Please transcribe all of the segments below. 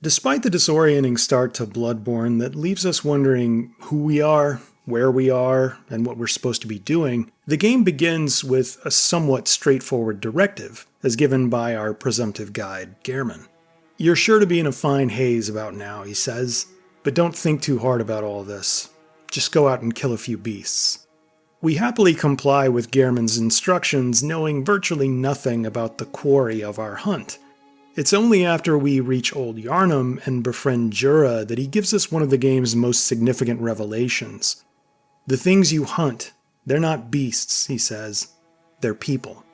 Despite the disorienting start to Bloodborne that leaves us wondering who we are, where we are, and what we're supposed to be doing, the game begins with a somewhat straightforward directive, as given by our presumptive guide, Gehrman. You're sure to be in a fine haze about now, he says, but don't think too hard about all this. Just go out and kill a few beasts. We happily comply with Gehrman's instructions, knowing virtually nothing about the quarry of our hunt. It's only after we reach Old Yharnam and befriend Djura that he gives us one of the game's most significant revelations. The things you hunt, they're not beasts, he says. They're people.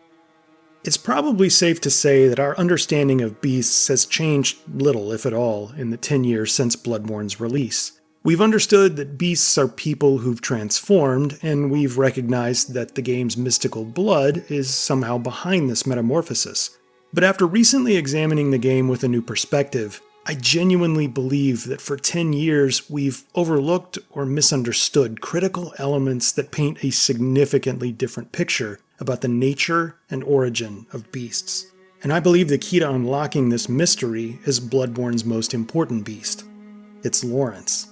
It's probably safe to say that our understanding of beasts has changed little, if at all, in the 10 years since Bloodborne's release. We've understood that beasts are people who've transformed, and we've recognized that the game's mystical blood is somehow behind this metamorphosis. But after recently examining the game with a new perspective, I genuinely believe that for 10 years we've overlooked or misunderstood critical elements that paint a significantly different picture about the nature and origin of beasts. And I believe the key to unlocking this mystery is Bloodborne's most important beast. It's Laurence.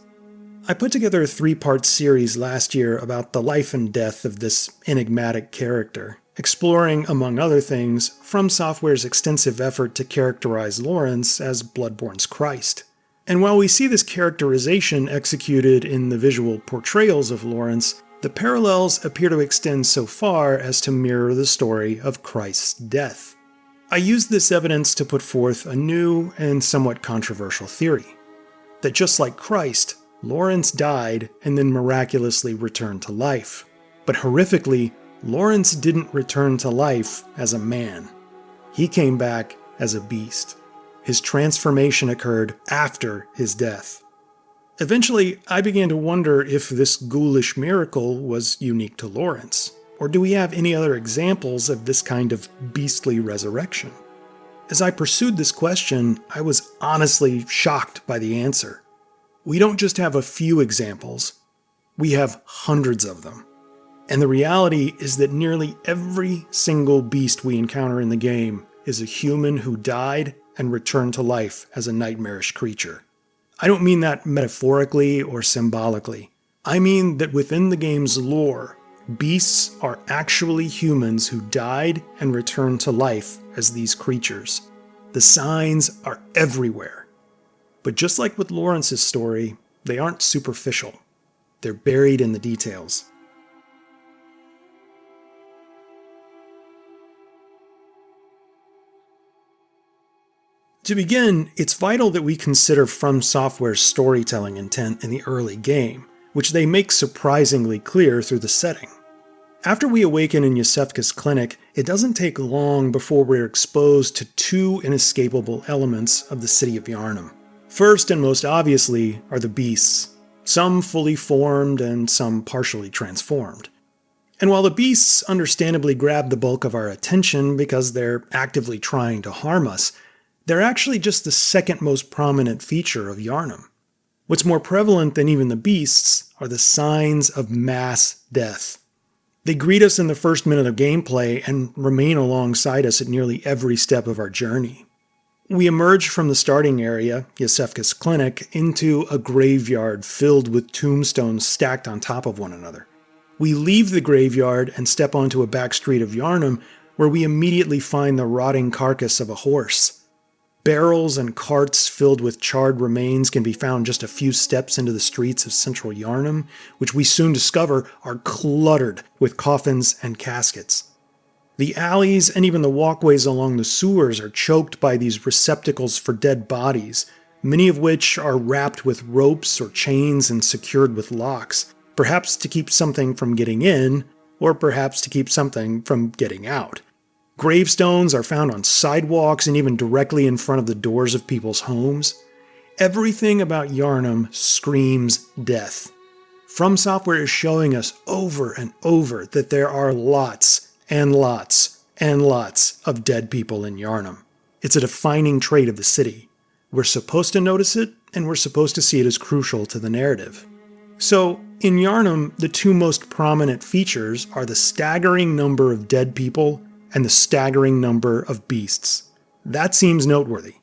I put together a 3-part series last year about the life and death of this enigmatic character, exploring, among other things, From Software's extensive effort to characterize Laurence as Bloodborne's Christ. And while we see this characterization executed in the visual portrayals of Laurence, the parallels appear to extend so far as to mirror the story of Christ's death. I used this evidence to put forth a new and somewhat controversial theory, that just like Christ, Laurence died and then miraculously returned to life. But horrifically, Laurence didn't return to life as a man. He came back as a beast. His transformation occurred after his death. Eventually, I began to wonder if this ghoulish miracle was unique to Laurence, or do we have any other examples of this kind of beastly resurrection? As I pursued this question, I was honestly shocked by the answer. We don't just have a few examples, we have hundreds of them. And the reality is that nearly every single beast we encounter in the game is a human who died and returned to life as a nightmarish creature. I don't mean that metaphorically or symbolically. I mean that within the game's lore, beasts are actually humans who died and returned to life as these creatures. The signs are everywhere. But just like with Laurence's story, they aren't superficial. They're buried in the details. To begin, it's vital that we consider From Software's storytelling intent in the early game, which they make surprisingly clear through the setting. After we awaken in Yosefka's clinic, it doesn't take long before we're exposed to 2 inescapable elements of the city of Yharnam. First and most obviously are the beasts, some fully formed and some partially transformed. And while the beasts understandably grab the bulk of our attention because they're actively trying to harm us, they're actually just the second most prominent feature of Yharnam. What's more prevalent than even the beasts are the signs of mass death. They greet us in the first minute of gameplay and remain alongside us at nearly every step of our journey. We emerge from the starting area, Yosefka's clinic, into a graveyard filled with tombstones stacked on top of one another. We leave the graveyard and step onto a back street of Yharnam, where we immediately find the rotting carcass of a horse. Barrels and carts filled with charred remains can be found just a few steps into the streets of central Yharnam, which we soon discover are cluttered with coffins and caskets. The alleys and even the walkways along the sewers are choked by these receptacles for dead bodies, many of which are wrapped with ropes or chains and secured with locks, perhaps to keep something from getting in, or perhaps to keep something from getting out. Gravestones are found on sidewalks and even directly in front of the doors of people's homes. Everything about Yharnam screams death. From Software is showing us over and over that there are lots and lots and lots of dead people in Yharnam. It's a defining trait of the city. We're supposed to notice it, and we're supposed to see it as crucial to the narrative. So, in Yharnam, the 2 most prominent features are the staggering number of dead people and the staggering number of beasts. That seems noteworthy.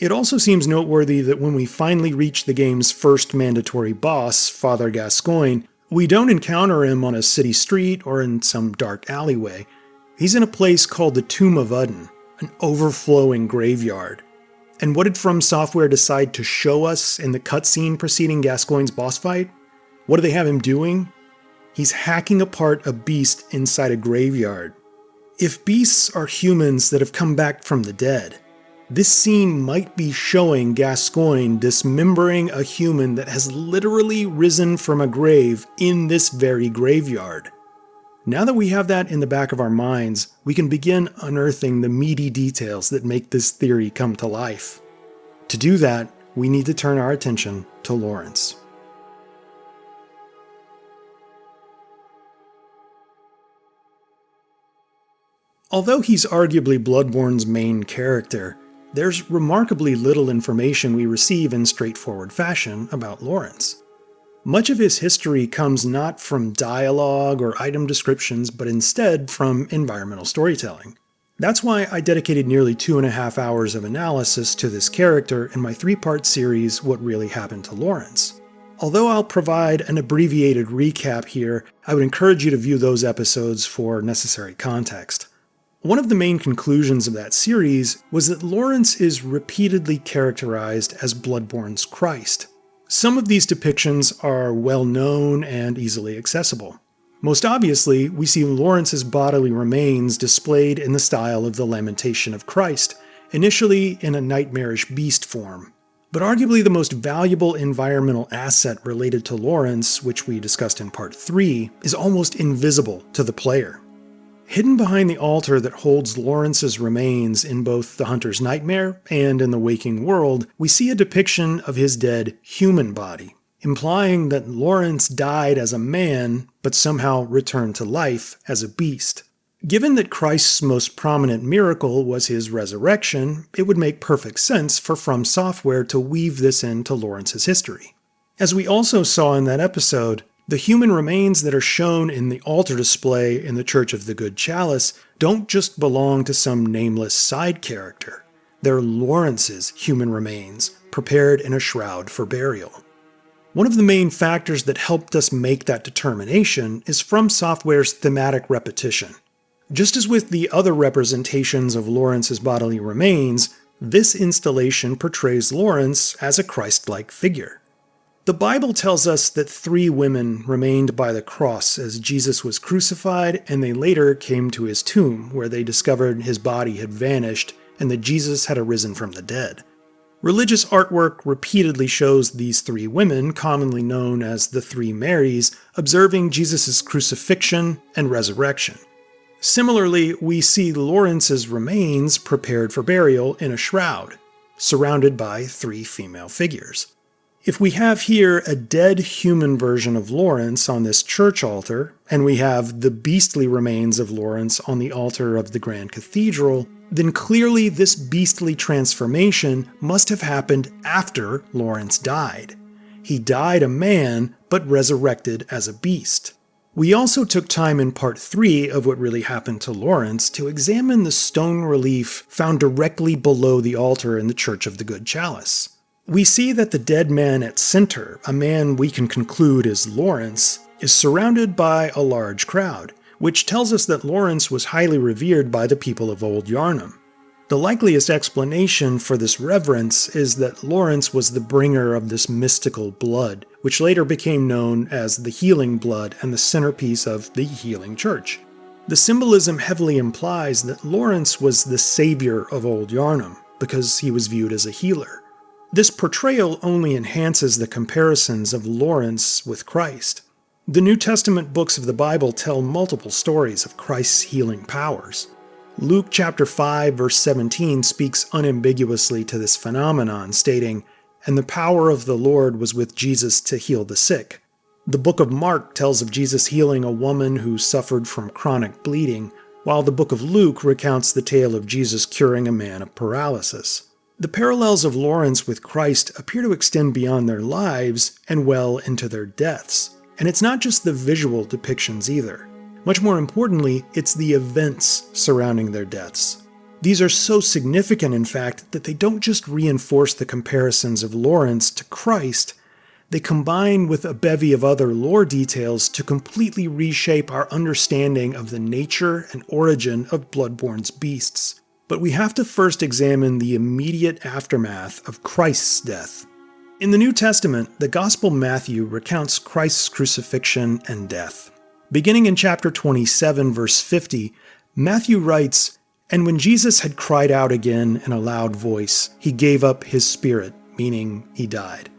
It also seems noteworthy that when we finally reach the game's first mandatory boss, Father Gascoigne, we don't encounter him on a city street or in some dark alleyway. He's in a place called the Tomb of Udden, an overflowing graveyard. And what did From Software decide to show us in the cutscene preceding Gascoigne's boss fight? What do they have him doing? He's hacking apart a beast inside a graveyard. If beasts are humans that have come back from the dead, this scene might be showing Gascoigne dismembering a human that has literally risen from a grave in this very graveyard. Now that we have that in the back of our minds, we can begin unearthing the meaty details that make this theory come to life. To do that, we need to turn our attention to Laurence. Although he's arguably Bloodborne's main character, there's remarkably little information we receive in straightforward fashion about Laurence. Much of his history comes not from dialogue or item descriptions, but instead from environmental storytelling. That's why I dedicated nearly 2.5 hours of analysis to this character in my 3-part series, What Really Happened to Laurence. Although I'll provide an abbreviated recap here, I would encourage you to view those episodes for necessary context. One of the main conclusions of that series was that Laurence is repeatedly characterized as Bloodborne's Christ. Some of these depictions are well known and easily accessible. Most obviously, we see Laurence's bodily remains displayed in the style of the Lamentation of Christ, initially in a nightmarish beast form. But arguably the most valuable environmental asset related to Laurence, which we discussed in Part 3, is almost invisible to the player. Hidden behind the altar that holds Laurence's remains in both the Hunter's Nightmare and in the waking world, we see a depiction of his dead human body, implying that Laurence died as a man, but somehow returned to life as a beast. Given that Christ's most prominent miracle was his resurrection, it would make perfect sense for From Software to weave this into Laurence's history. As we also saw in that episode, the human remains that are shown in the altar display in the Church of the Good Chalice don't just belong to some nameless side character. They're Laurence's human remains, prepared in a shroud for burial. One of the main factors that helped us make that determination is From Software's thematic repetition. Just as with the other representations of Laurence's bodily remains, this installation portrays Laurence as a Christ-like figure. The Bible tells us that 3 women remained by the cross as Jesus was crucified, and they later came to his tomb, where they discovered his body had vanished and that Jesus had arisen from the dead. Religious artwork repeatedly shows these 3 women, commonly known as the 3 Marys, observing Jesus' crucifixion and resurrection. Similarly, we see Laurence's remains prepared for burial in a shroud, surrounded by 3 female figures. If we have here a dead human version of Laurence on this church altar, and we have the beastly remains of Laurence on the altar of the Grand Cathedral, then clearly this beastly transformation must have happened after Laurence died. He died a man, but resurrected as a beast. We also took time in Part 3 of What Really Happened to Laurence to examine the stone relief found directly below the altar in the Church of the Good Chalice. We see that the dead man at center, a man we can conclude is Laurence, is surrounded by a large crowd, which tells us that Laurence was highly revered by the people of Old Yharnam. The likeliest explanation for this reverence is that Laurence was the bringer of this mystical blood, which later became known as the healing blood and the centerpiece of the healing church. The symbolism heavily implies that Laurence was the savior of Old Yharnam, because he was viewed as a healer. This portrayal only enhances the comparisons of Laurence with Christ. The New Testament books of the Bible tell multiple stories of Christ's healing powers. Luke chapter 5 verse 17 speaks unambiguously to this phenomenon, stating, "And the power of the Lord was with Jesus to heal the sick." The book of Mark tells of Jesus healing a woman who suffered from chronic bleeding, while the book of Luke recounts the tale of Jesus curing a man of paralysis. The parallels of Laurence with Christ appear to extend beyond their lives and well into their deaths. And it's not just the visual depictions either. Much more importantly, it's the events surrounding their deaths. These are so significant, in fact, that they don't just reinforce the comparisons of Laurence to Christ, they combine with a bevy of other lore details to completely reshape our understanding of the nature and origin of Bloodborne's beasts. But we have to first examine the immediate aftermath of Christ's death. In the New Testament, the Gospel Matthew recounts Christ's crucifixion and death. Beginning in chapter 27, verse 50, Matthew writes, "And when Jesus had cried out again in a loud voice, he gave up his spirit," meaning he died.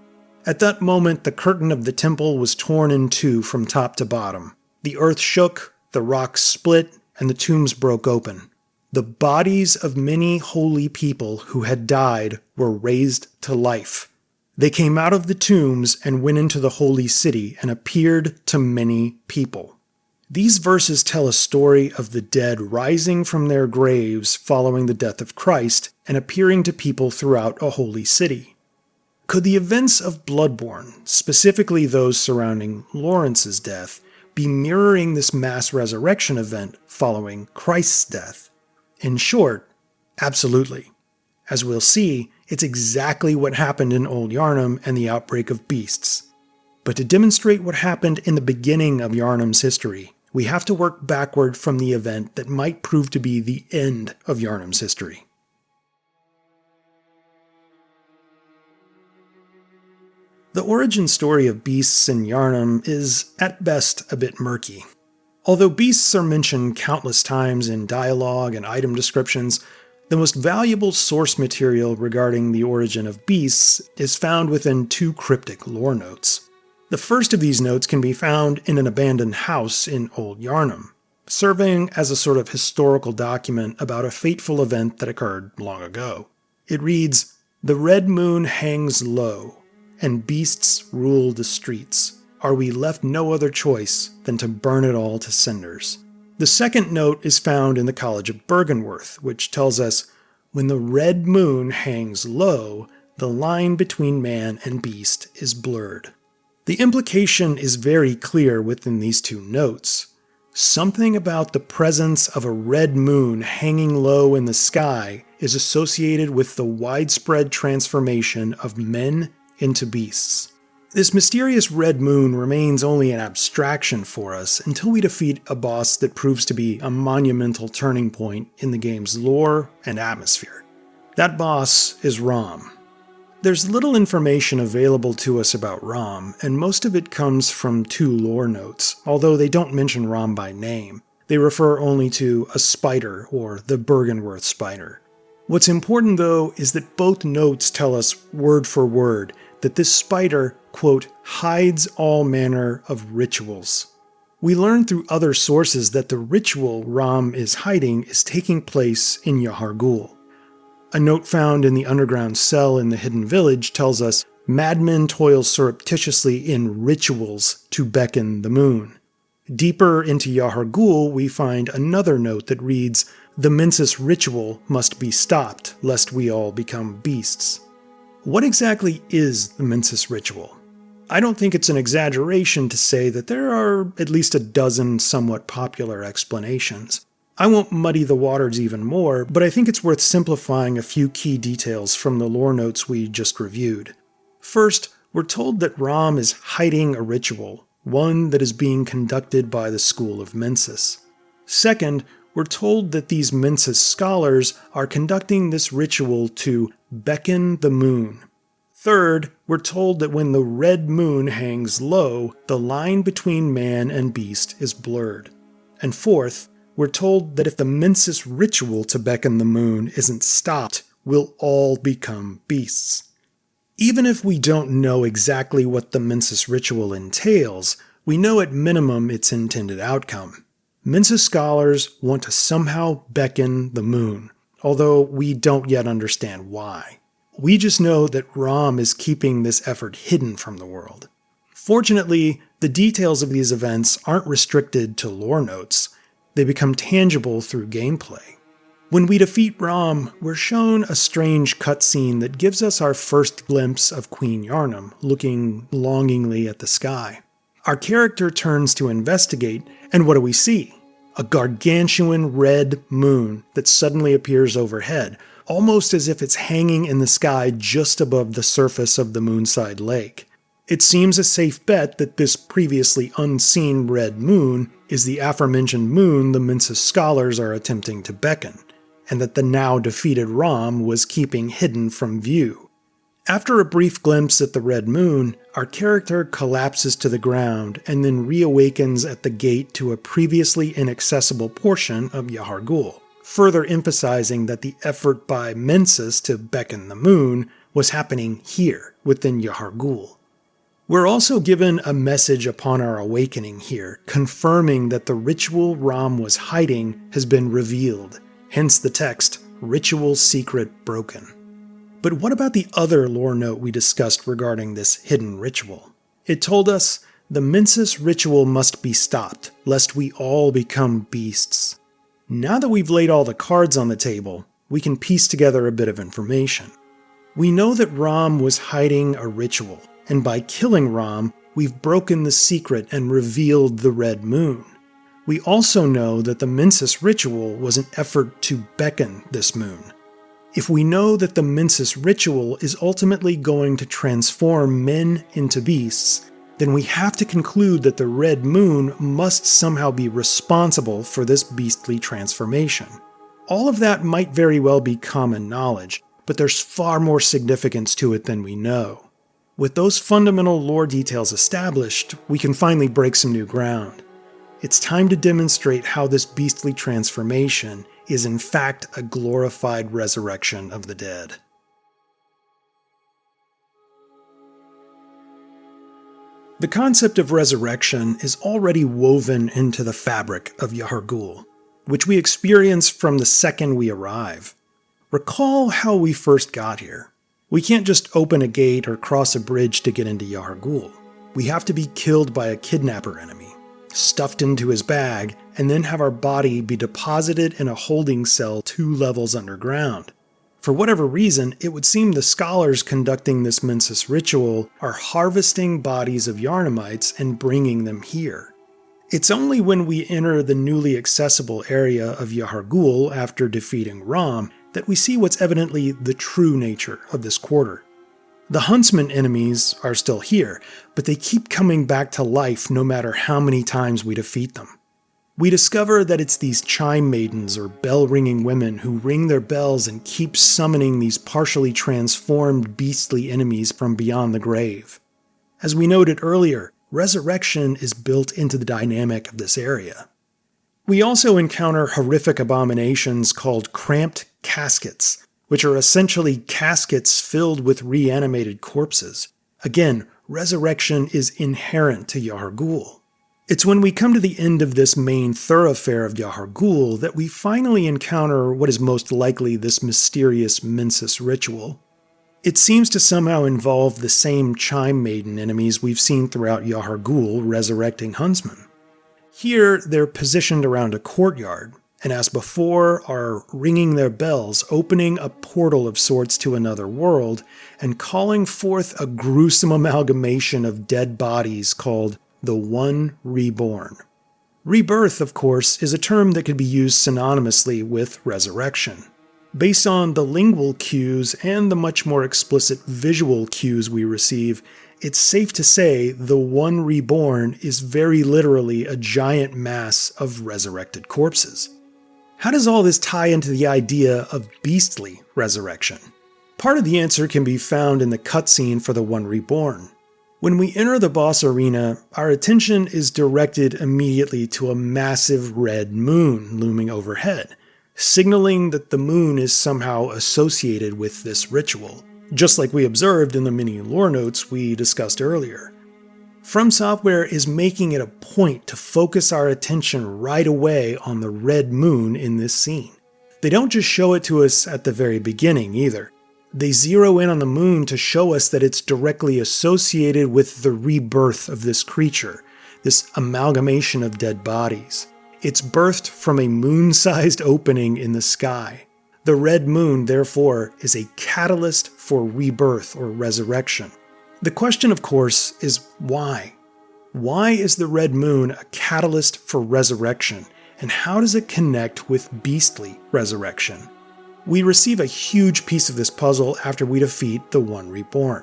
At that moment, the curtain of the temple was torn in two from top to bottom. The earth shook, the rocks split, and the tombs broke open. The bodies of many holy people who had died were raised to life. They came out of the tombs and went into the holy city and appeared to many people. These verses tell a story of the dead rising from their graves following the death of Christ and appearing to people throughout a holy city. Could the events of Bloodborne, specifically those surrounding Laurence's death, be mirroring this mass resurrection event following Christ's death? In short, absolutely. As we'll see, it's exactly what happened in Old Yharnam and the outbreak of beasts. But to demonstrate what happened in the beginning of Yharnam's history, we have to work backward from the event that might prove to be the end of Yharnam's history. The origin story of beasts in Yharnam is, at best, a bit murky. Although beasts are mentioned countless times in dialogue and item descriptions, the most valuable source material regarding the origin of beasts is found within two cryptic lore notes. The first of these notes can be found in an abandoned house in Old Yharnam, serving as a sort of historical document about a fateful event that occurred long ago. It reads, "The red moon hangs low, and beasts rule the streets. Are we left no other choice than to burn it all to cinders?" The second note is found in the College of Byrgenwerth, which tells us, "When the red moon hangs low, the line between man and beast is blurred." The implication is very clear within these two notes. Something about the presence of a red moon hanging low in the sky is associated with the widespread transformation of men into beasts. This mysterious red moon remains only an abstraction for us until we defeat a boss that proves to be a monumental turning point in the game's lore and atmosphere. That boss is Rom. There's little information available to us about Rom, and most of it comes from two lore notes, although they don't mention Rom by name. They refer only to a spider, or the Byrgenwerth spider. What's important, though, is that both notes tell us, word for word, that this spider, quote, hides all manner of rituals. We learn through other sources that the ritual Rom is hiding is taking place in Yahar'gul. A note found in the underground cell in the hidden village tells us, madmen toil surreptitiously in rituals to beckon the moon. Deeper into Yahar'gul, we find another note that reads, the Mensis ritual must be stopped, lest we all become beasts. What exactly is the Mensis ritual? I don't think it's an exaggeration to say that there are at least a dozen somewhat popular explanations. I won't muddy the waters even more, but I think it's worth simplifying a few key details from the lore notes we just reviewed. First, we're told that Rom is hiding a ritual, one that is being conducted by the school of Mensis. Second, we're told that these Mensis scholars are conducting this ritual to beckon the moon. Third, we're told that when the red moon hangs low, the line between man and beast is blurred. And fourth, we're told that if the Mensis ritual to beckon the moon isn't stopped, we'll all become beasts. Even if we don't know exactly what the Mensis ritual entails, we know at minimum its intended outcome. Mensis scholars want to somehow beckon the moon, although we don't yet understand why. We just know that Rom is keeping this effort hidden from the world. Fortunately, the details of these events aren't restricted to lore notes. They become tangible through gameplay. When we defeat Rom, we're shown a strange cutscene that gives us our first glimpse of Queen Yharnam, looking longingly at the sky. Our character turns to investigate, and what do we see? A gargantuan red moon that suddenly appears overhead, almost as if it's hanging in the sky just above the surface of the moonside lake. It seems a safe bet that this previously unseen red moon is the aforementioned moon the Mensis scholars are attempting to beckon, and that the now defeated Rom was keeping hidden from view. After a brief glimpse at the red moon, our character collapses to the ground and then reawakens at the gate to a previously inaccessible portion of Yharnam, further emphasizing that the effort by Mensis to beckon the moon was happening here, within Yharnam. We're also given a message upon our awakening here, confirming that the ritual Rom was hiding has been revealed, hence the text, "Ritual Secret Broken." But what about the other lore note we discussed regarding this hidden ritual? It told us, the Mensis ritual must be stopped, lest we all become beasts. Now that we've laid all the cards on the table, we can piece together a bit of information. We know that Rom was hiding a ritual, and by killing Rom, we've broken the secret and revealed the red moon. We also know that the Mensis ritual was an effort to beckon this moon. If we know that the Mensis ritual is ultimately going to transform men into beasts, then we have to conclude that the red moon must somehow be responsible for this beastly transformation. All of that might very well be common knowledge, but there's far more significance to it than we know. With those fundamental lore details established, we can finally break some new ground. It's time to demonstrate how this beastly transformation is in fact a glorified resurrection of the dead. The concept of resurrection is already woven into the fabric of Yharnam, which we experience from the second we arrive. Recall how we first got here. We can't just open a gate or cross a bridge to get into Yharnam. We have to be killed by a kidnapper enemy, stuffed into his bag, and then have our body be deposited in a holding cell 2 levels underground. For whatever reason, it would seem the scholars conducting this Mensis ritual are harvesting bodies of Yharnamites and bringing them here. It's only when we enter the newly accessible area of Yharnam after defeating Rom that we see what's evidently the true nature of this quarter. The huntsman enemies are still here, but they keep coming back to life no matter how many times we defeat them. We discover that it's these chime maidens or bell-ringing women who ring their bells and keep summoning these partially transformed beastly enemies from beyond the grave. As we noted earlier, resurrection is built into the dynamic of this area. We also encounter horrific abominations called cramped caskets, which are essentially caskets filled with reanimated corpses. Again, resurrection is inherent to Yharnam. It's when we come to the end of this main thoroughfare of Yharnam that we finally encounter what is most likely this mysterious Mensis ritual. It seems to somehow involve the same chime maiden enemies we've seen throughout Yharnam resurrecting huntsmen. Here, they're positioned around a courtyard, and as before, are ringing their bells, opening a portal of sorts to another world, and calling forth a gruesome amalgamation of dead bodies called the One Reborn. Rebirth, of course, is a term that could be used synonymously with resurrection. Based on the lingual cues and the much more explicit visual cues we receive, it's safe to say the One Reborn is very literally a giant mass of resurrected corpses. How does all this tie into the idea of beastly resurrection? Part of the answer can be found in the cutscene for the One Reborn. When we enter the boss arena, our attention is directed immediately to a massive red moon looming overhead, signaling that the moon is somehow associated with this ritual, just like we observed in the mini lore notes we discussed earlier. From Software is making it a point to focus our attention right away on the red moon in this scene. They don't just show it to us at the very beginning either. They zero in on the moon to show us that it's directly associated with the rebirth of this creature, this amalgamation of dead bodies. It's birthed from a moon-sized opening in the sky. The red moon, therefore, is a catalyst for rebirth or resurrection. The question, of course, is why? Why is the red moon a catalyst for resurrection? and how does it connect with beastly resurrection? We receive a huge piece of this puzzle after we defeat the One Reborn.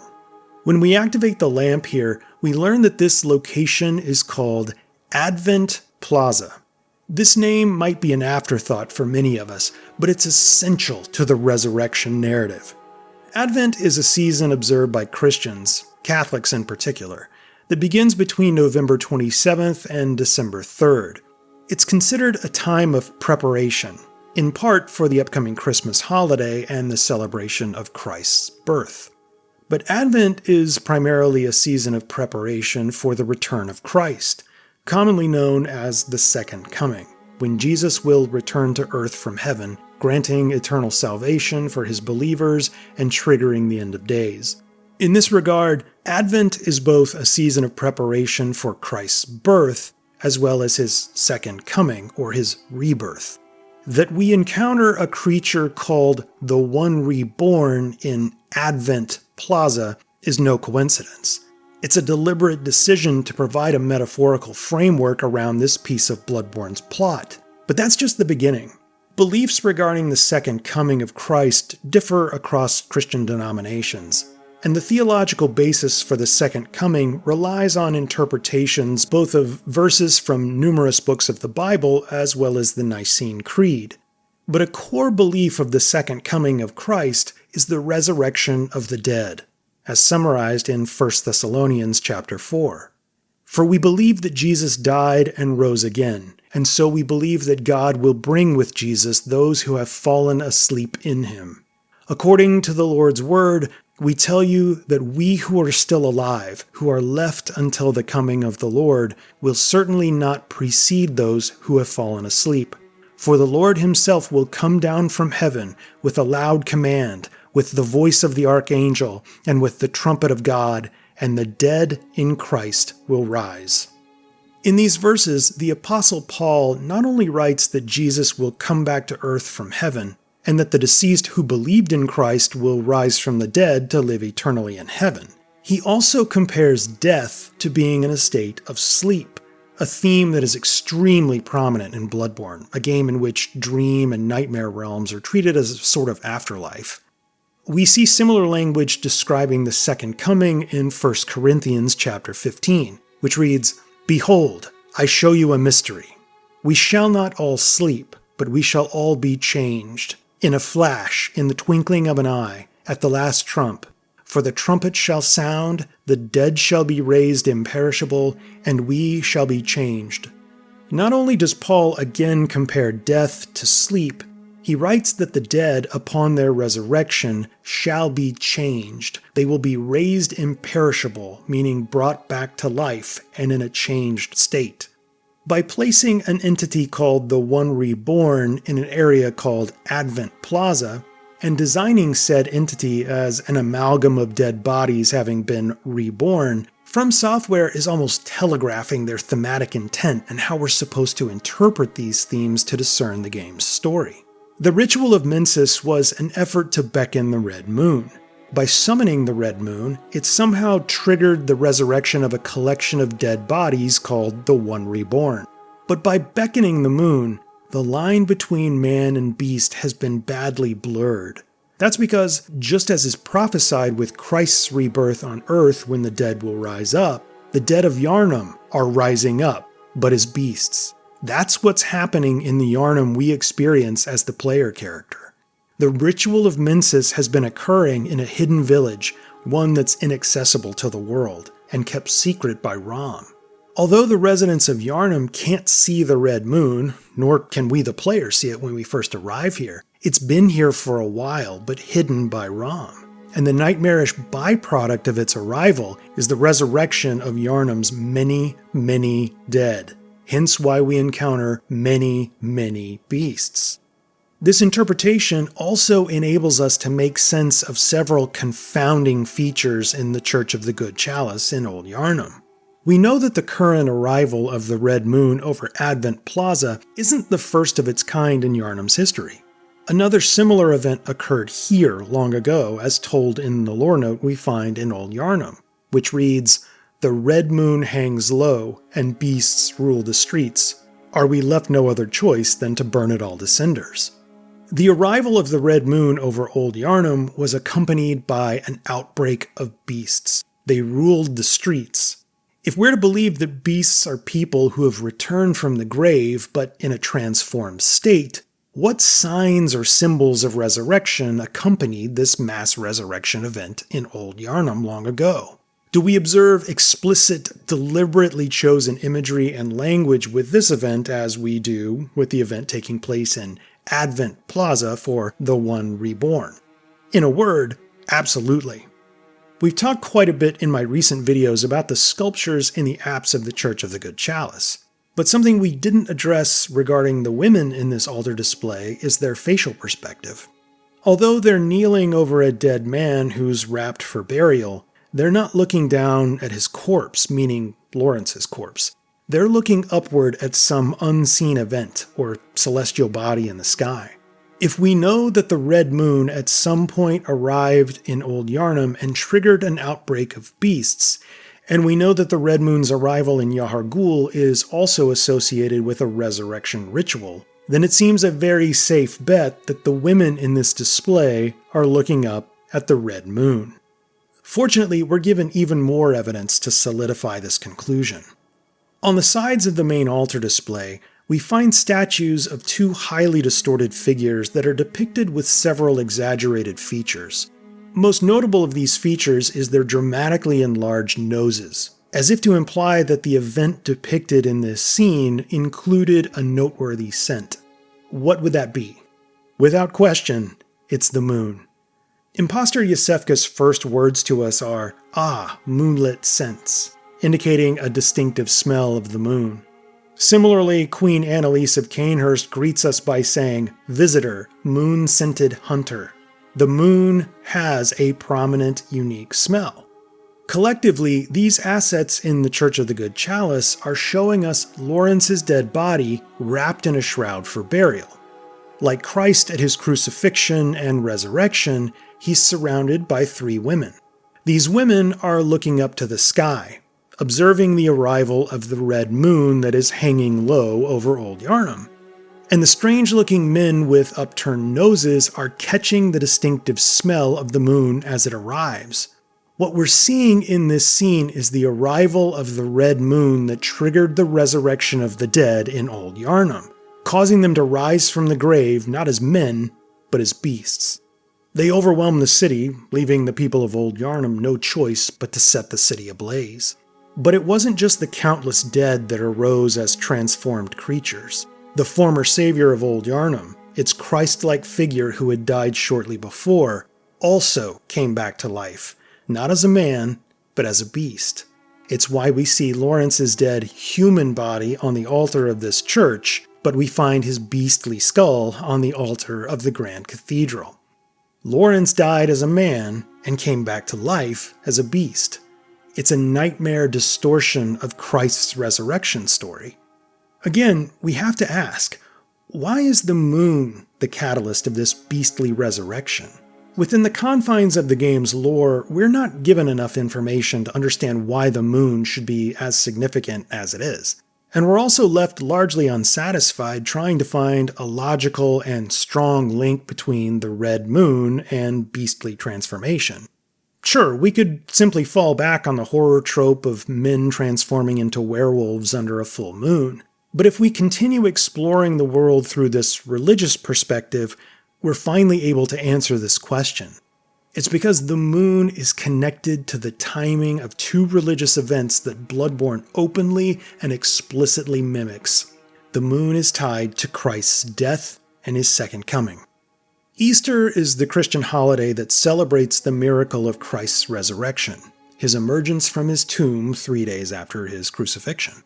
When we activate the lamp here, we learn that this location is called Advent Plaza. This name might be an afterthought for many of us, but it's essential to the resurrection narrative. Advent is a season observed by Christians, Catholics in particular, that begins between November 27th and December 3rd. It's considered a time of preparation, in part for the upcoming Christmas holiday and the celebration of Christ's birth. But Advent is primarily a season of preparation for the return of Christ, commonly known as the Second Coming, when Jesus will return to earth from heaven, granting eternal salvation for his believers and triggering the end of days. In this regard, Advent is both a season of preparation for Christ's birth, as well as his second coming, or his rebirth. That we encounter a creature called the One Reborn in Advent Plaza is no coincidence. It's a deliberate decision to provide a metaphorical framework around this piece of Bloodborne's plot. But that's just the beginning. Beliefs regarding the second coming of Christ differ across Christian denominations, and the theological basis for the second coming relies on interpretations both of verses from numerous books of the Bible as well as the Nicene Creed. But a core belief of the second coming of Christ is the resurrection of the dead, as summarized in 1 Thessalonians chapter 4. For we believe that Jesus died and rose again, and so we believe that God will bring with Jesus those who have fallen asleep in him. According to the Lord's word, we tell you that we who are still alive, who are left until the coming of the Lord, will certainly not precede those who have fallen asleep. For the Lord himself will come down from heaven with a loud command, with the voice of the archangel, and with the trumpet of God, and the dead in Christ will rise. In these verses, the Apostle Paul not only writes that Jesus will come back to earth from heaven, and that the deceased who believed in Christ will rise from the dead to live eternally in heaven, he also compares death to being in a state of sleep, a theme that is extremely prominent in Bloodborne, a game in which dream and nightmare realms are treated as a sort of afterlife. We see similar language describing the second coming in 1 Corinthians chapter 15, which reads, "Behold, I show you a mystery. We shall not all sleep, but we shall all be changed, in a flash, in the twinkling of an eye, at the last trump. For the trumpet shall sound, the dead shall be raised imperishable, and we shall be changed." Not only does Paul again compare death to sleep, he writes that the dead, upon their resurrection, shall be changed. They will be raised imperishable, meaning brought back to life and in a changed state. By placing an entity called the One Reborn in an area called Advent Plaza, and designing said entity as an amalgam of dead bodies having been reborn, From Software is almost telegraphing their thematic intent and how we're supposed to interpret these themes to discern the game's story. The Ritual of Mensis was an effort to beckon the Red Moon. By summoning the Red Moon, it somehow triggered the resurrection of a collection of dead bodies called the One Reborn. But by beckoning the moon, the line between man and beast has been badly blurred. That's because, just as is prophesied with Christ's rebirth on earth when the dead will rise up, the dead of Yharnam are rising up, but as beasts. That's what's happening in the Yharnam we experience as the player character. The Ritual of Mensis has been occurring in a hidden village, one that's inaccessible to the world, and kept secret by Rom. Although the residents of Yharnam can't see the Red Moon, nor can we the player see it when we first arrive here, it's been here for a while, but hidden by Rom. And the nightmarish byproduct of its arrival is the resurrection of Yharnam's many, many dead. Hence why we encounter many, many beasts. This interpretation also enables us to make sense of several confounding features in the Church of the Good Chalice in Old Yharnam. We know that the current arrival of the Red Moon over Advent Plaza isn't the first of its kind in Yharnam's history. Another similar event occurred here long ago, as told in the lore note we find in Old Yharnam, which reads, "The Red Moon hangs low, and beasts rule the streets. are we left no other choice than to burn it all to cinders. The arrival of the Red Moon over Old Yharnam was accompanied by an outbreak of beasts. They ruled the streets. If we're to believe that beasts are people who have returned from the grave, but in a transformed state, what signs or symbols of resurrection accompanied this mass resurrection event in Old Yharnam long ago? Do we observe explicit, deliberately chosen imagery and language with this event as we do with the event taking place in Advent Plaza for the One Reborn? In a word, absolutely. We've talked quite a bit in my recent videos about the sculptures in the apse of the Church of the Good Chalice, but something we didn't address regarding the women in this altar display is their facial perspective. Although they're kneeling over a dead man who's wrapped for burial, they're not looking down at his corpse, meaning Laurence's corpse. They're looking upward at some unseen event or celestial body in the sky. If we know that the Red Moon at some point arrived in Old Yharnam and triggered an outbreak of beasts, and we know that the Red Moon's arrival in Yahar'gul is also associated with a resurrection ritual, then it seems a very safe bet that the women in this display are looking up at the Red Moon. Fortunately, we're given even more evidence to solidify this conclusion. On the sides of the main altar display, we find statues of two highly distorted figures that are depicted with several exaggerated features. Most notable of these features is their dramatically enlarged noses, as if to imply that the event depicted in this scene included a noteworthy scent. What would that be? Without question, it's the moon. Imposter Yosefka's first words to us are, "Ah, moonlit scents," indicating a distinctive smell of the moon. Similarly, Queen Annalise of Cainhurst greets us by saying, "Visitor, moon-scented hunter." The moon has a prominent, unique smell. Collectively, these assets in the Church of the Good Chalice are showing us Laurence's dead body wrapped in a shroud for burial. Like Christ at his crucifixion and resurrection, he's surrounded by three women. These women are looking up to the sky, observing the arrival of the Red Moon that is hanging low over Old Yharnam. And the strange-looking men with upturned noses are catching the distinctive smell of the moon as it arrives. What we're seeing in this scene is the arrival of the Red Moon that triggered the resurrection of the dead in Old Yharnam, causing them to rise from the grave not as men, but as beasts. They overwhelm the city, leaving the people of Old Yharnam no choice but to set the city ablaze. But it wasn't just the countless dead that arose as transformed creatures. The former savior of Old Yharnam, its Christ-like figure who had died shortly before, also came back to life, not as a man, but as a beast. It's why we see Laurence's dead human body on the altar of this church, but we find his beastly skull on the altar of the Grand Cathedral. Laurence died as a man and came back to life as a beast. It's a nightmare distortion of Christ's resurrection story. Again, we have to ask, why is the moon the catalyst of this beastly resurrection? Within the confines of the game's lore, we're not given enough information to understand why the moon should be as significant as it is. And we're also left largely unsatisfied trying to find a logical and strong link between the Red Moon and beastly transformation. Sure, we could simply fall back on the horror trope of men transforming into werewolves under a full moon. But if we continue exploring the world through this religious perspective, we're finally able to answer this question. It's because the moon is connected to the timing of two religious events that Bloodborne openly and explicitly mimics. The moon is tied to Christ's death and his second coming. Easter is the Christian holiday that celebrates the miracle of Christ's resurrection, his emergence from his tomb 3 days after his crucifixion.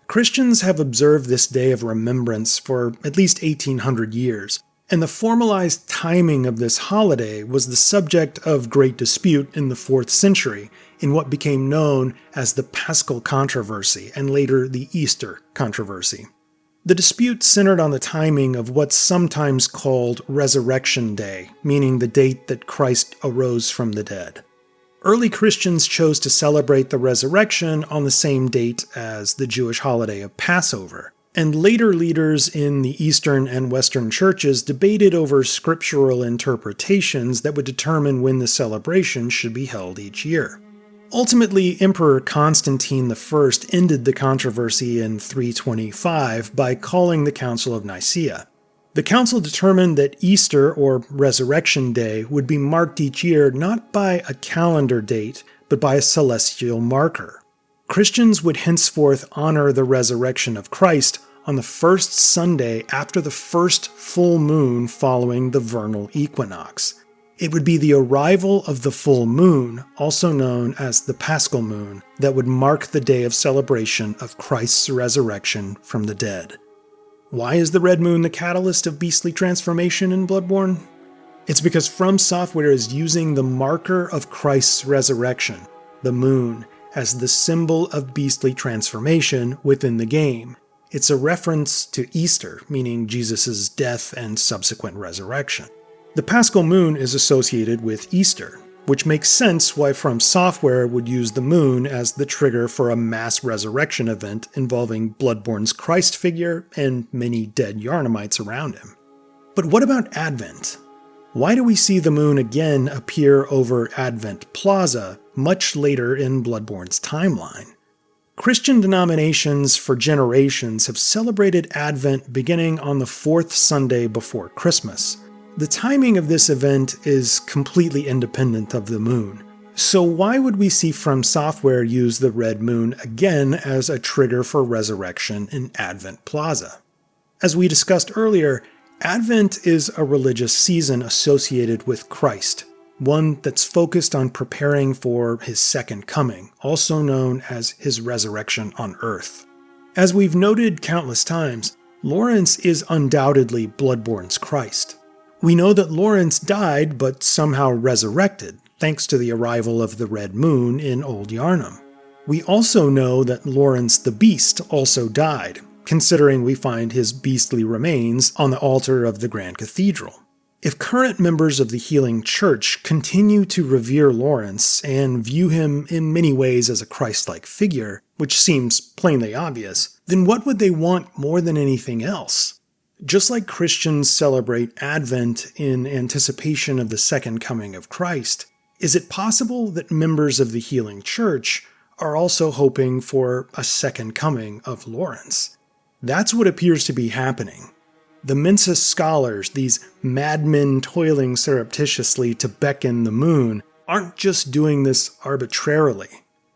Christians have observed this day of remembrance for at least 1800 years, and the formalized timing of this holiday was the subject of great dispute in the 4th century in what became known as the Paschal Controversy and later the Easter Controversy. The dispute centered on the timing of what's sometimes called Resurrection Day, meaning the date that Christ arose from the dead. Early Christians chose to celebrate the resurrection on the same date as the Jewish holiday of Passover. And later leaders in the Eastern and Western churches debated over scriptural interpretations that would determine when the celebration should be held each year. Ultimately, Emperor Constantine I ended the controversy in 325 by calling the Council of Nicaea. The council determined that Easter, or Resurrection Day, would be marked each year not by a calendar date, but by a celestial marker. Christians would henceforth honor the resurrection of Christ on the first Sunday after the first full moon following the vernal equinox. It would be the arrival of the full moon, also known as the Paschal moon, that would mark the day of celebration of Christ's resurrection from the dead. Why is the red moon the catalyst of beastly transformation in Bloodborne? It's because From Software is using the marker of Christ's resurrection, the moon, as the symbol of beastly transformation within the game. It's a reference to Easter, meaning Jesus' death and subsequent resurrection. The Paschal moon is associated with Easter, which makes sense why From Software would use the moon as the trigger for a mass resurrection event involving Bloodborne's Christ figure and many dead Yharnamites around him. But what about Advent? Why do we see the moon again appear over Advent Plaza much later in Bloodborne's timeline? Christian denominations for generations have celebrated Advent beginning on the fourth Sunday before Christmas. The timing of this event is completely independent of the moon. So why would we see From Software use the red moon again as a trigger for resurrection in Advent Plaza? As we discussed earlier, Advent is a religious season associated with Christ, one that's focused on preparing for his second coming, also known as his resurrection on Earth. As we've noted countless times, Laurence is undoubtedly Bloodborne's Christ. We know that Laurence died but somehow resurrected, thanks to the arrival of the Red Moon in Old Yharnam. We also know that Laurence the Beast also died, considering we find his beastly remains on the altar of the Grand Cathedral. If current members of the Healing Church continue to revere Laurence and view him in many ways as a Christ-like figure, which seems plainly obvious, then what would they want more than anything else? Just like Christians celebrate Advent in anticipation of the second coming of Christ, is it possible that members of the Healing Church are also hoping for a second coming of Laurence? That's what appears to be happening. The Mensa scholars, these madmen toiling surreptitiously to beckon the moon, aren't just doing this arbitrarily.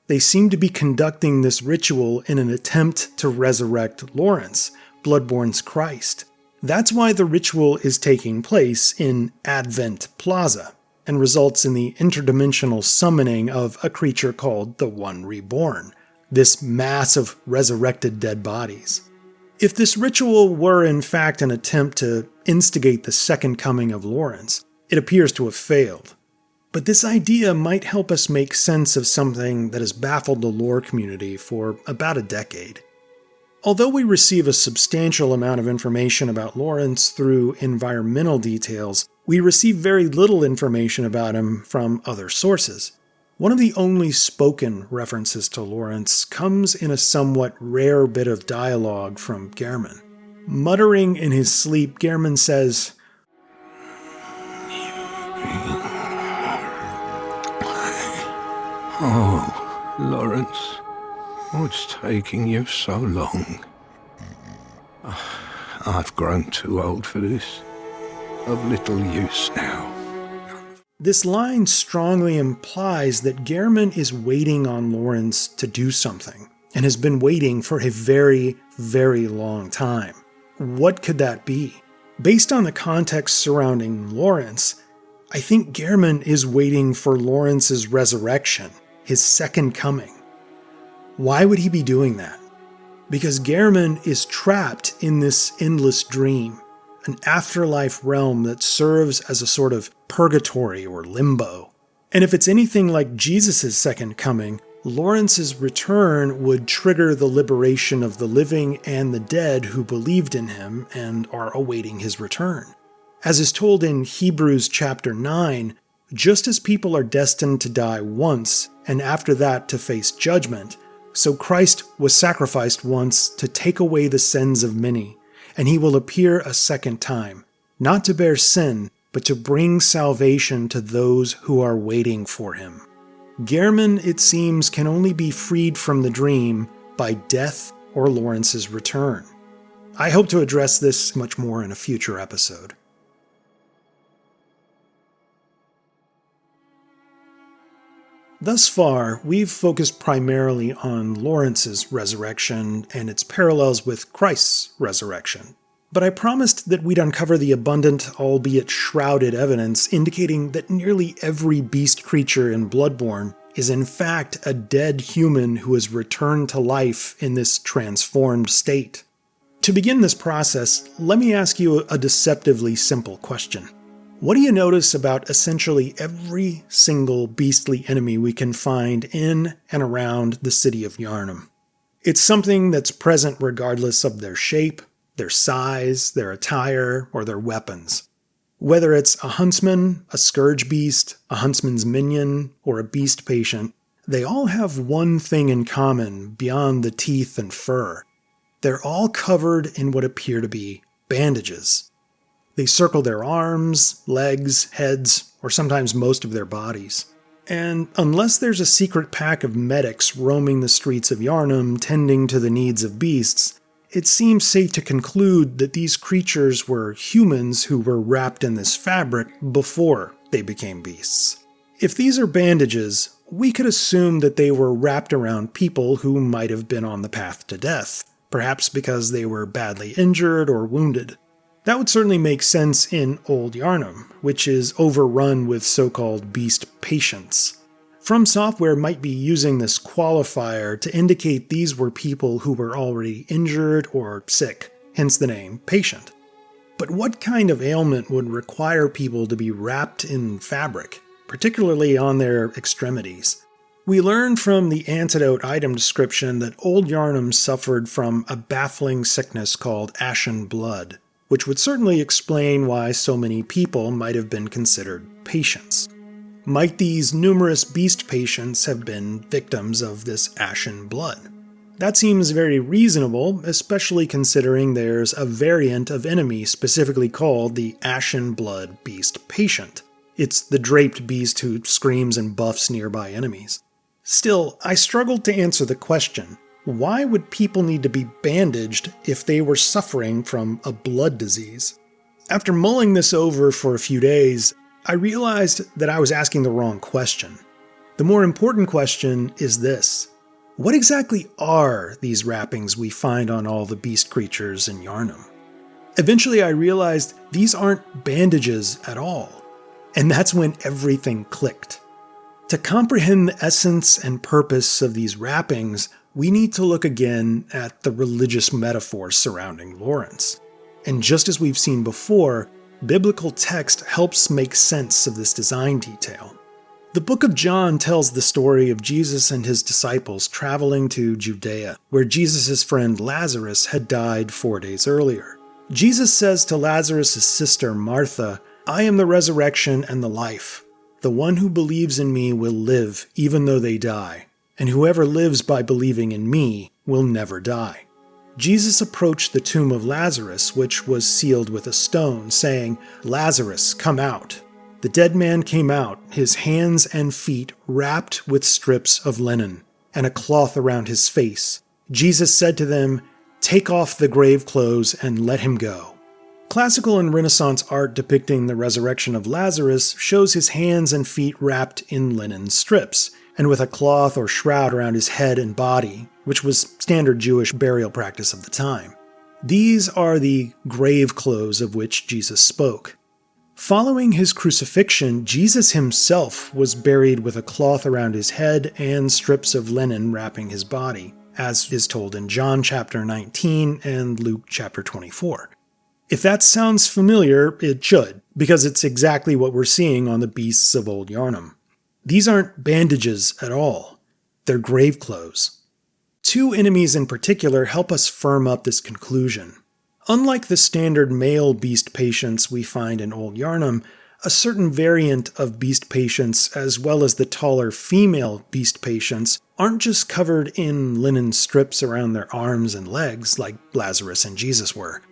They seem to be conducting this ritual in an attempt to resurrect Laurence, Bloodborne's Christ. That's why the ritual is taking place in Advent Plaza, and results in the interdimensional summoning of a creature called the One Reborn, this mass of resurrected dead bodies. If this ritual were in fact an attempt to instigate the second coming of Laurence, it appears to have failed. But this idea might help us make sense of something that has baffled the lore community for about a decade. Although we receive a substantial amount of information about Laurence through environmental details, we receive very little information about him from other sources. One of the only spoken references to Laurence comes in a somewhat rare bit of dialogue from Gehrman. Muttering in his sleep, Gehrman says, "Oh, Laurence, what's taking you so long? I've grown too old for this. Of little use now." This line strongly implies that Gehrman is waiting on Laurence to do something, and has been waiting for a very, very long time. What could that be? Based on the context surrounding Laurence, I think Gehrman is waiting for Laurence's resurrection, his second coming. Why would he be doing that? Because Gehrman is trapped in this endless dream, an afterlife realm that serves as a sort of purgatory or limbo. And if it's anything like Jesus' second coming, Laurence's return would trigger the liberation of the living and the dead who believed in him and are awaiting his return. As is told in Hebrews chapter 9, just as people are destined to die once and after that to face judgment, So Christ was sacrificed once to take away the sins of many, and he will appear a second time, not to bear sin, but to bring salvation to those who are waiting for him. Gehrman, it seems, can only be freed from the dream by death or Laurence's return. I hope to address this much more in a future episode. Thus far, we've focused primarily on Laurence's resurrection and its parallels with Christ's resurrection. But I promised that we'd uncover the abundant, albeit shrouded evidence indicating that nearly every beast creature in Bloodborne is in fact a dead human who has returned to life in this transformed state. To begin this process, let me ask you a deceptively simple question. What do you notice about essentially every single beastly enemy we can find in and around the city of Yharnam? It's something that's present regardless of their shape, their size, their attire, or their weapons. Whether it's a huntsman, a scourge beast, a huntsman's minion, or a beast patient, they all have one thing in common beyond the teeth and fur. They're all covered in what appear to be bandages. They circle their arms, legs, heads, or sometimes most of their bodies. And unless there's a secret pack of medics roaming the streets of Yharnam tending to the needs of beasts, it seems safe to conclude that these creatures were humans who were wrapped in this fabric before they became beasts. If these are bandages, we could assume that they were wrapped around people who might have been on the path to death, perhaps because they were badly injured or wounded. That would certainly make sense in Old Yharnam, which is overrun with so-called beast patients. From Software might be using this qualifier to indicate these were people who were already injured or sick, hence the name patient. But what kind of ailment would require people to be wrapped in fabric, particularly on their extremities? We learn from the antidote item description that Old Yharnam suffered from a baffling sickness called ashen blood, which would certainly explain why so many people might have been considered patients. Might these numerous beast patients have been victims of this ashen blood? That seems very reasonable, especially considering there's a variant of enemy specifically called the Ashen Blood Beast Patient. It's the draped beast who screams and buffs nearby enemies. Still, I struggled to answer the question. Why would people need to be bandaged if they were suffering from a blood disease? After mulling this over for a few days, I realized that I was asking the wrong question. The more important question is this. What exactly are these wrappings we find on all the beast creatures in Yharnam? Eventually I realized these aren't bandages at all. And that's when everything clicked. To comprehend the essence and purpose of these wrappings, we need to look again at the religious metaphors surrounding Laurence. And just as we've seen before, biblical text helps make sense of this design detail. The book of John tells the story of Jesus and his disciples traveling to Judea, where Jesus' friend Lazarus had died 4 days earlier. Jesus says to Lazarus' sister Martha, "I am the resurrection and the life. The one who believes in me will live even though they die. And whoever lives by believing in me will never die." Jesus approached the tomb of Lazarus, which was sealed with a stone, saying, "Lazarus, come out." The dead man came out, his hands and feet wrapped with strips of linen, and a cloth around his face. Jesus said to them, "Take off the grave clothes and let him go." Classical and Renaissance art depicting the resurrection of Lazarus shows his hands and feet wrapped in linen strips, and with a cloth or shroud around his head and body, which was standard Jewish burial practice of the time. These are the grave clothes of which Jesus spoke. Following his crucifixion, Jesus himself was buried with a cloth around his head and strips of linen wrapping his body, as is told in John chapter 19 and Luke chapter 24. If that sounds familiar, it should, because it's exactly what we're seeing on the beasts of Old Yharnam. These aren't bandages at all. They're grave clothes. Two enemies in particular help us firm up this conclusion. Unlike the standard male beast patients we find in Old Yharnam, A certain variant of beast patients, as well as the taller female beast patients, aren't just covered in linen strips around their arms and legs like Lazarus and Jesus were.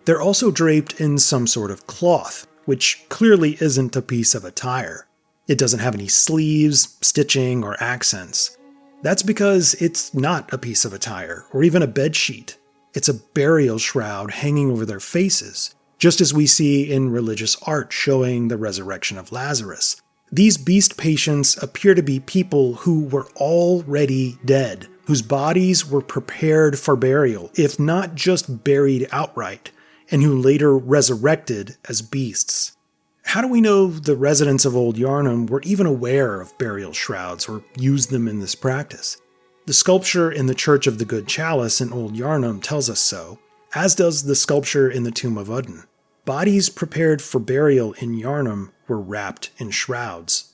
They're also draped in some sort of cloth, which clearly isn't a piece of attire. It doesn't have any sleeves, stitching, or accents. That's because it's not a piece of attire, or even a bedsheet. It's a burial shroud hanging over their faces, just as we see in religious art showing the resurrection of Lazarus. These beast patients appear to be people who were already dead, whose bodies were prepared for burial, if not just buried outright, and who later resurrected as beasts. How do we know the residents of Old Yharnam were even aware of burial shrouds or used them in this practice? The sculpture in the Church of the Good Chalice in Old Yharnam tells us so, as does the sculpture in the Tomb of Udden. Bodies prepared for burial in Yharnam were wrapped in shrouds.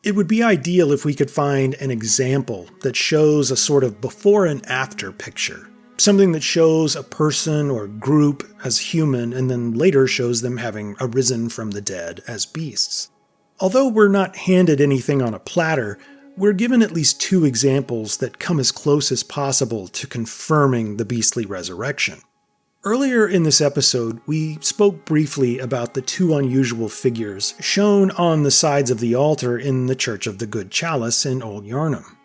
It would be ideal if we could find an example that shows a sort of before and after picture. Something that shows a person or group as human and then later shows them having arisen from the dead as beasts. Although we're not handed anything on a platter, we're given at least two examples that come as close as possible to confirming the beastly resurrection. Earlier in this episode, we spoke briefly about the two unusual figures shown on the sides of the altar in the Church of the Good Chalice in Old Yharnam.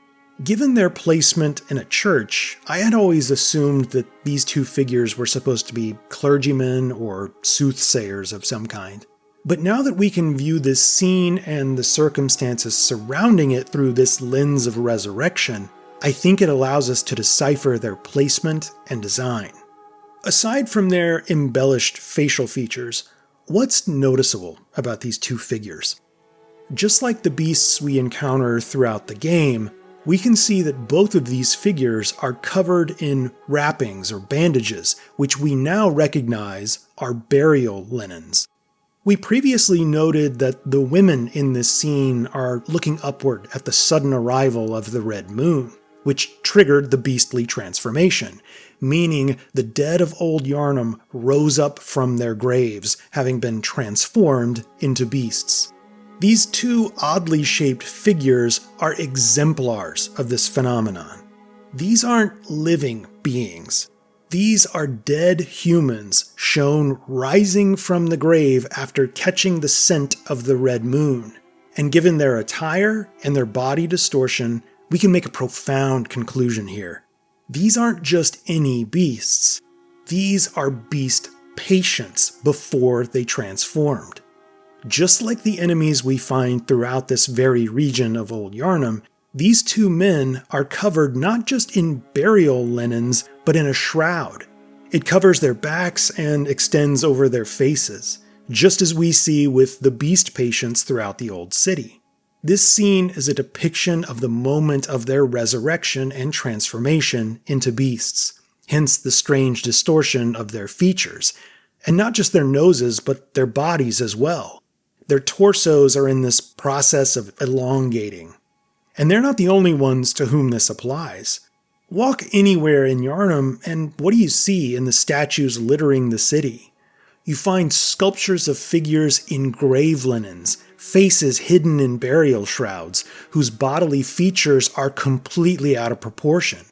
Given their placement in a church, I had always assumed that these two figures were supposed to be clergymen or soothsayers of some kind. But now that we can view this scene and the circumstances surrounding it through this lens of resurrection, I think it allows us to decipher their placement and design. Aside from their embellished facial features, what's noticeable about these two figures? Just like the beasts we encounter throughout the game, we can see that both of these figures are covered in wrappings or bandages, which we now recognize are burial linens. We previously noted that the women in this scene are looking upward at the sudden arrival of the red moon, which triggered the beastly transformation, meaning the dead of Old Yharnam rose up from their graves, having been transformed into beasts. These two oddly shaped figures are exemplars of this phenomenon. These aren't living beings. These are dead humans shown rising from the grave after catching the scent of the red moon. And given their attire and their body distortion, we can make a profound conclusion here. These aren't just any beasts. These are beast patients before they transformed. Just like the enemies we find throughout this very region of Old Yharnam, these two men are covered not just in burial linens, but in a shroud. It covers their backs and extends over their faces, just as we see with the beast patients throughout the Old City. This scene is a depiction of the moment of their resurrection and transformation into beasts, hence the strange distortion of their features, and not just their noses, but their bodies as well. Their torsos are in this process of elongating. And they're not the only ones to whom this applies. Walk anywhere in Yharnam, and what do you see in the statues littering the city? You find sculptures of figures in grave linens, faces hidden in burial shrouds, whose bodily features are completely out of proportion.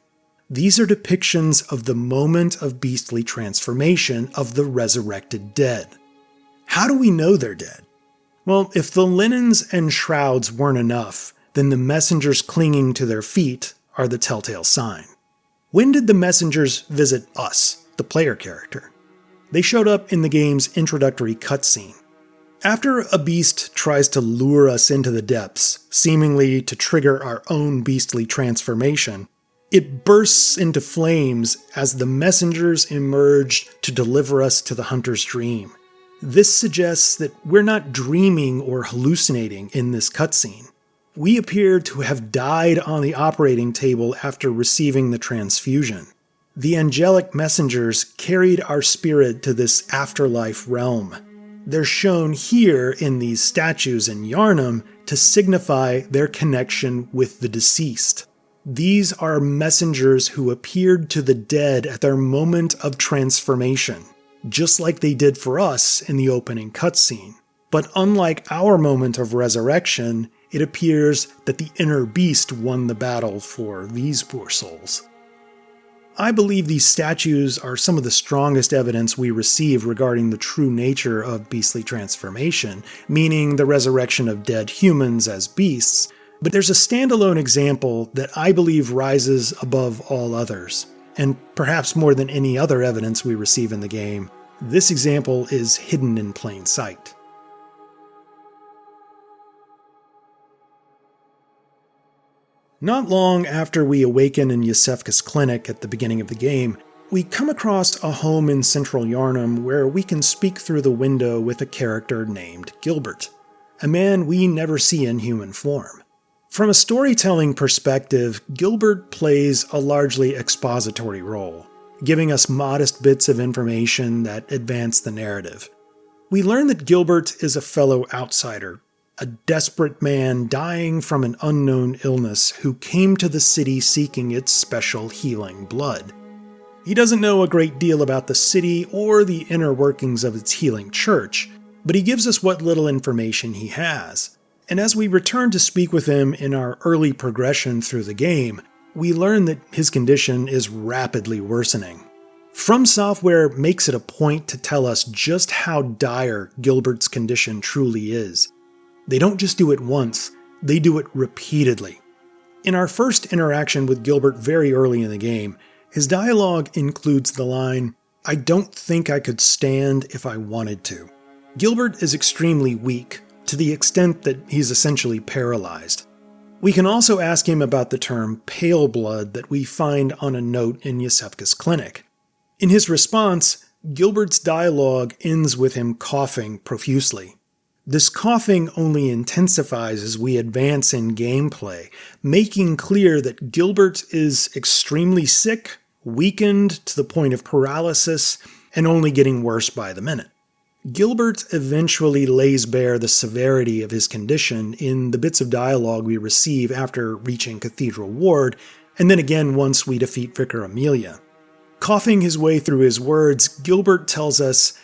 These are depictions of the moment of beastly transformation of the resurrected dead. How do we know they're dead? Well, if the linens and shrouds weren't enough, then the messengers clinging to their feet are the telltale sign. When did the messengers visit us, the player character? They showed up in the game's introductory cutscene. After a beast tries to lure us into the depths, seemingly to trigger our own beastly transformation, it bursts into flames as the messengers emerge to deliver us to the hunter's dream. This suggests that we're not dreaming or hallucinating in this cutscene. We appear to have died on the operating table after receiving the transfusion. The angelic messengers carried our spirit to this afterlife realm. They're shown here in these statues in Yharnam to signify their connection with the deceased. These are messengers who appeared to the dead at their moment of transformation, just like they did for us in the opening cutscene. But unlike our moment of resurrection, it appears that the inner beast won the battle for these poor souls. I believe these statues are some of the strongest evidence we receive regarding the true nature of beastly transformation, meaning the resurrection of dead humans as beasts. But there's a standalone example that I believe rises above all others, and perhaps more than any other evidence we receive in the game. This example is hidden in plain sight. Not long after we awaken in Yusefka's clinic at the beginning of the game, we come across a home in central Yharnam where we can speak through the window with a character named Gilbert, a man we never see in human form. From a storytelling perspective, Gilbert plays a largely expository role, giving us modest bits of information that advance the narrative. We learn that Gilbert is a fellow outsider, a desperate man dying from an unknown illness who came to the city seeking its special healing blood. He doesn't know a great deal about the city or the inner workings of its healing church, but he gives us what little information he has. And as we return to speak with him in our early progression through the game, we learn that his condition is rapidly worsening. From Software makes it a point to tell us just how dire Gilbert's condition truly is. They don't just do it once, they do it repeatedly. In our first interaction with Gilbert very early in the game, his dialogue includes the line, "I don't think I could stand if I wanted to." Gilbert is extremely weak, to the extent that he's essentially paralyzed. We can also ask him about the term pale blood that we find on a note in Yusefka's clinic. In his response, Gilbert's dialogue ends with him coughing profusely. This coughing only intensifies as we advance in gameplay, making clear that Gilbert is extremely sick, weakened to the point of paralysis, and only getting worse by the minute. Gilbert eventually lays bare the severity of his condition in the bits of dialogue we receive after reaching Cathedral Ward, and then again once we defeat Vicar Amelia. Coughing his way through his words, Gilbert tells us,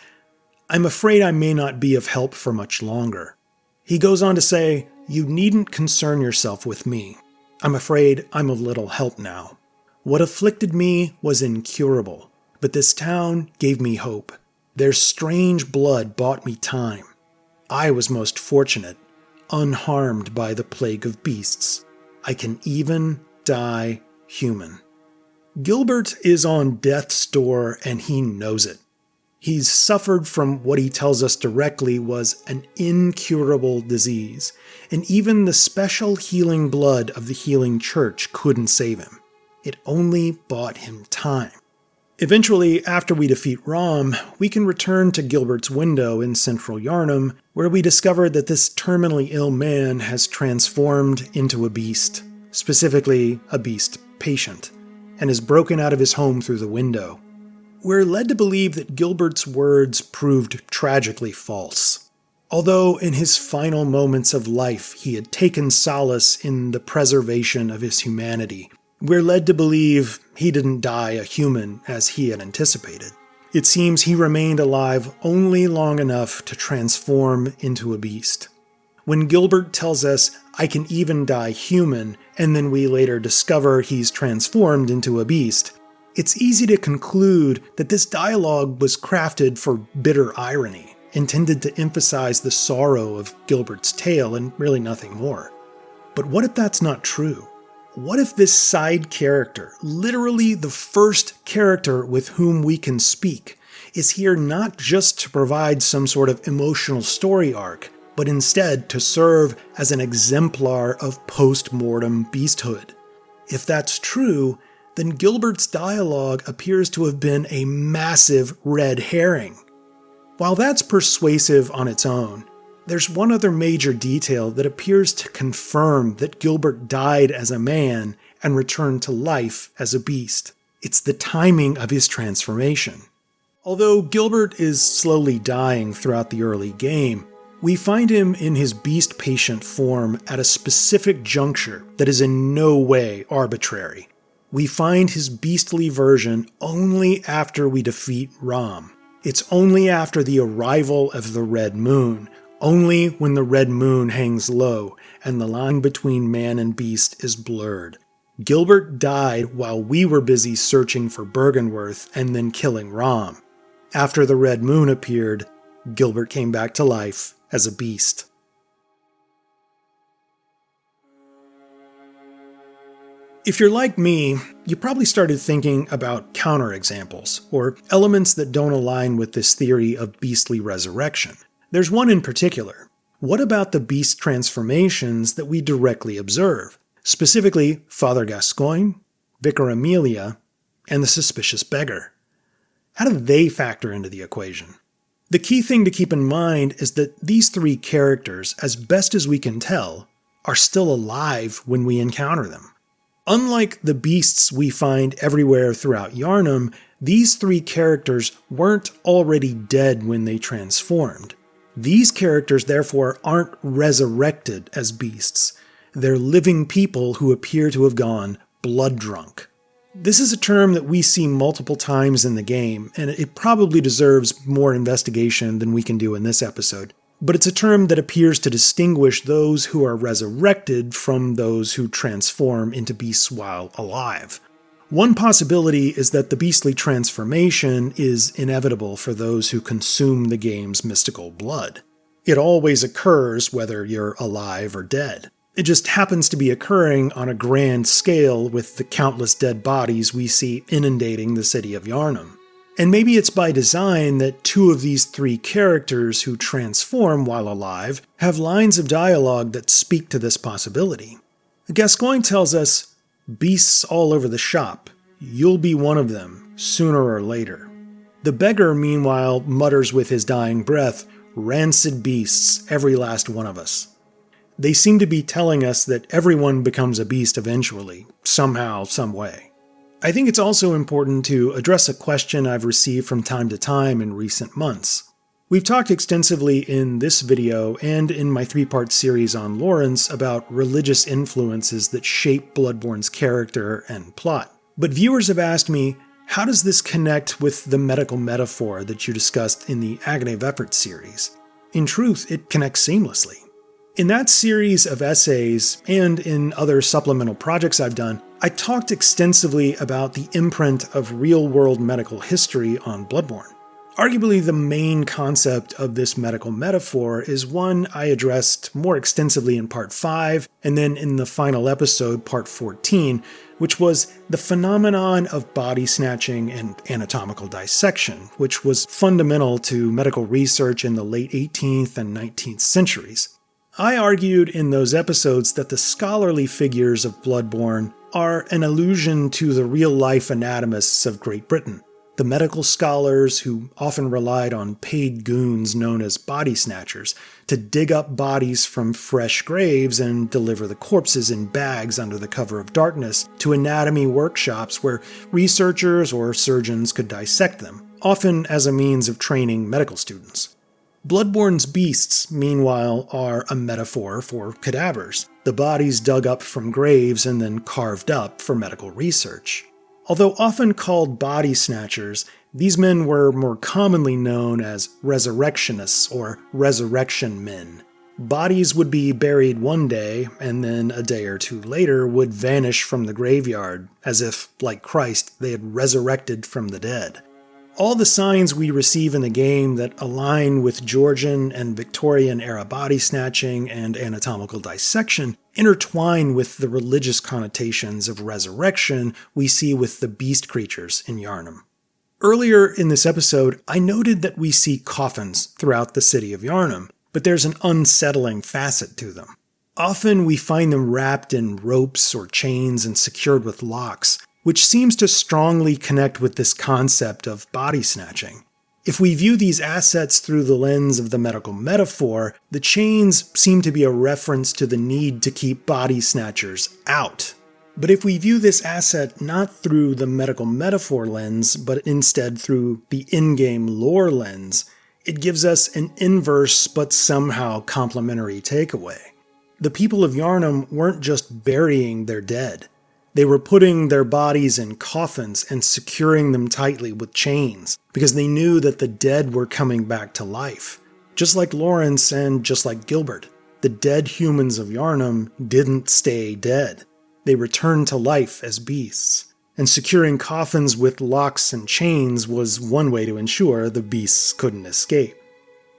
"I'm afraid I may not be of help for much longer." He goes on to say, "You needn't concern yourself with me. I'm afraid I'm of little help now. What afflicted me was incurable, but this town gave me hope. Their strange blood bought me time. I was most fortunate, unharmed by the plague of beasts. I can even die human." Gilbert is on death's door and he knows it. He's suffered from what he tells us directly was an incurable disease, and even the special healing blood of the healing church couldn't save him. It only bought him time. Eventually, after we defeat Rom, we can return to Gilbert's window in central Yharnam, where we discover that this terminally ill man has transformed into a beast, specifically a beast patient, and is broken out of his home through the window. We're led to believe that Gilbert's words proved tragically false. Although in his final moments of life he had taken solace in the preservation of his humanity, we're led to believe he didn't die a human as he had anticipated. It seems he remained alive only long enough to transform into a beast. When Gilbert tells us, "I can even die human," and then we later discover he's transformed into a beast, it's easy to conclude that this dialogue was crafted for bitter irony, intended to emphasize the sorrow of Gilbert's tale and really nothing more. But what if that's not true? What if this side character, literally the first character with whom we can speak, is here not just to provide some sort of emotional story arc, but instead to serve as an exemplar of post-mortem beasthood? If that's true, then Gilbert's dialogue appears to have been a massive red herring. While that's persuasive on its own, there's one other major detail that appears to confirm that Gilbert died as a man and returned to life as a beast. It's the timing of his transformation. Although Gilbert is slowly dying throughout the early game, we find him in his beast patient form at a specific juncture that is in no way arbitrary. We find his beastly version only after we defeat Rom. It's only after the arrival of the Red Moon, Only when the red moon hangs low and the line between man and beast is blurred. Gilbert died while we were busy searching for Byrgenwerth and then killing Rom. After the red moon appeared, Gilbert came back to life as a beast. If you're like me, you probably started thinking about counterexamples, or elements that don't align with this theory of beastly resurrection. There's one in particular. What about the beast transformations that we directly observe? Specifically, Father Gascoigne, Vicar Amelia, and the suspicious beggar. How do they factor into the equation? The key thing to keep in mind is that these three characters, as best as we can tell, are still alive when we encounter them. Unlike the beasts we find everywhere throughout Yharnam, these three characters weren't already dead when they transformed. These characters therefore aren't resurrected as beasts. They're living people who appear to have gone blood drunk. This is a term that we see multiple times in the game, and it probably deserves more investigation than we can do in this episode. But it's a term that appears to distinguish those who are resurrected from those who transform into beasts while alive. One possibility is that the beastly transformation is inevitable for those who consume the game's mystical blood. It always occurs whether you're alive or dead. It just happens to be occurring on a grand scale with the countless dead bodies we see inundating the city of Yharnam. And maybe it's by design that two of these three characters who transform while alive have lines of dialogue that speak to this possibility. Gascoigne tells us, "Beasts all over the shop. You'll be one of them, sooner or later." The beggar, meanwhile, mutters with his dying breath, "Rancid beasts, every last one of us." They seem to be telling us that everyone becomes a beast eventually, somehow, some way. I think it's also important to address a question I've received from time to time in recent months. We've talked extensively in this video and in my 3-part series on Laurence about religious influences that shape Bloodborne's character and plot. But viewers have asked me, how does this connect with the medical metaphor that you discussed in the Agony of Effort series? In truth, it connects seamlessly. In that series of essays, and in other supplemental projects I've done, I talked extensively about the imprint of real-world medical history on Bloodborne. Arguably the main concept of this medical metaphor is one I addressed more extensively in Part 5, and then in the final episode, Part 14, which was the phenomenon of body snatching and anatomical dissection, which was fundamental to medical research in the late 18th and 19th centuries. I argued in those episodes that the scholarly figures of Bloodborne are an allusion to the real-life anatomists of Great Britain, the medical scholars who often relied on paid goons known as body snatchers to dig up bodies from fresh graves and deliver the corpses in bags under the cover of darkness to anatomy workshops where researchers or surgeons could dissect them, often as a means of training medical students. Bloodborne's beasts, meanwhile, are a metaphor for cadavers, the bodies dug up from graves and then carved up for medical research. Although often called body snatchers, these men were more commonly known as resurrectionists or resurrection men. Bodies would be buried one day, and then a day or two later would vanish from the graveyard, as if, like Christ, they had resurrected from the dead. All the signs we receive in the game that align with Georgian and Victorian-era body snatching and anatomical dissection intertwine with the religious connotations of resurrection we see with the beast creatures in Yharnam. Earlier in this episode, I noted that we see coffins throughout the city of Yharnam, but there's an unsettling facet to them. Often we find them wrapped in ropes or chains and secured with locks, which seems to strongly connect with this concept of body snatching. If we view these assets through the lens of the medical metaphor, the chains seem to be a reference to the need to keep body snatchers out. But if we view this asset not through the medical metaphor lens, but instead through the in-game lore lens, it gives us an inverse but somehow complementary takeaway. The people of Yharnam weren't just burying their dead. They were putting their bodies in coffins and securing them tightly with chains, because they knew that the dead were coming back to life. Just like Laurence and just like Gilbert, the dead humans of Yharnam didn't stay dead. They returned to life as beasts, and securing coffins with locks and chains was one way to ensure the beasts couldn't escape.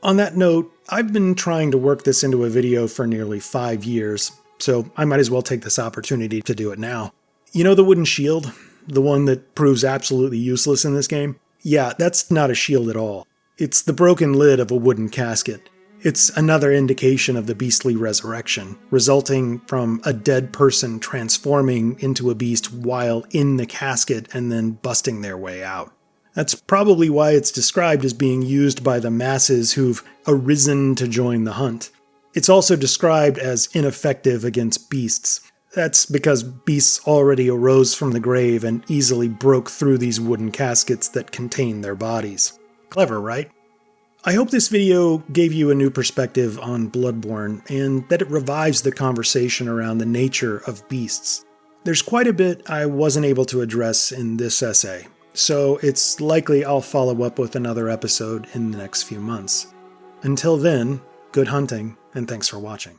On that note, I've been trying to work this into a video for nearly 5 years, so I might as well take this opportunity to do it now. You know the wooden shield? The one that proves absolutely useless in this game? Yeah, that's not a shield at all. It's the broken lid of a wooden casket. It's another indication of the beastly resurrection, resulting from a dead person transforming into a beast while in the casket and then busting their way out. That's probably why it's described as being used by the masses who've arisen to join the hunt. It's also described as ineffective against beasts. That's because beasts already arose from the grave and easily broke through these wooden caskets that contain their bodies. Clever, right? I hope this video gave you a new perspective on Bloodborne, and that it revives the conversation around the nature of beasts. There's quite a bit I wasn't able to address in this essay, so it's likely I'll follow up with another episode in the next few months. Until then, good hunting, and thanks for watching.